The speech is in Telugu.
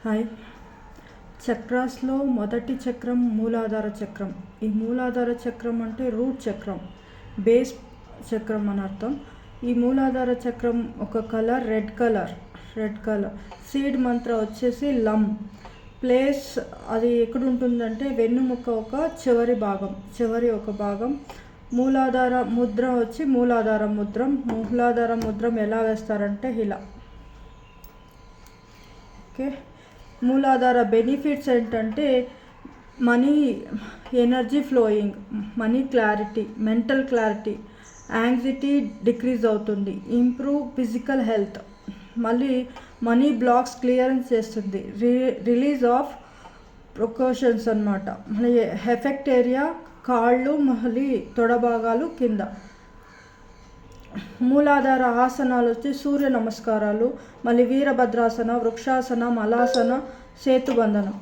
హాయ్. చక్రాస్లో మొదటి చక్రం మూలాధార చక్రం. ఈ మూలాధార చక్రం అంటే రూట్ చక్రం, బేస్ చక్రం అని అర్థం. ఈ మూలాధార చక్రం ఒక కలర్ రెడ్ కలర్. సీడ్ మంత్ర వచ్చేసి లమ్. ప్లేస్ అది ఎక్కడ ఉంటుందంటే వెన్నుముక్క ఒక చివరి ఒక భాగం. మూలాధార ముద్ర వచ్చి మూలాధార ముద్రం ఎలా వేస్తారంటే ఇలా. ఓకే. మూలాధార బెనిఫిట్స్ ఏంటంటే money, energy flowing, money clarity, mental clarity, anxiety decrease అవుతుంది, ఇంప్రూవ్ ఫిజికల్ హెల్త్, మళ్ళీ మనీ బ్లాక్స్ క్లియరెన్స్ చేస్తుంది, రిలీజ్ ఆఫ్ ప్రికాషన్స్ అన్నమాట. మళ్ళీ ఎఫెక్ట్ ఏరియా కాళ్ళు, మళ్ళీ తొడభాగాలు కింద. మూలాధార ఆసనాలు వచ్చి సూర్య నమస్కారాలు, మళ్ళీ వీరభద్రాసన, వృక్షాసన, మలాసన, సేతుబంధనం.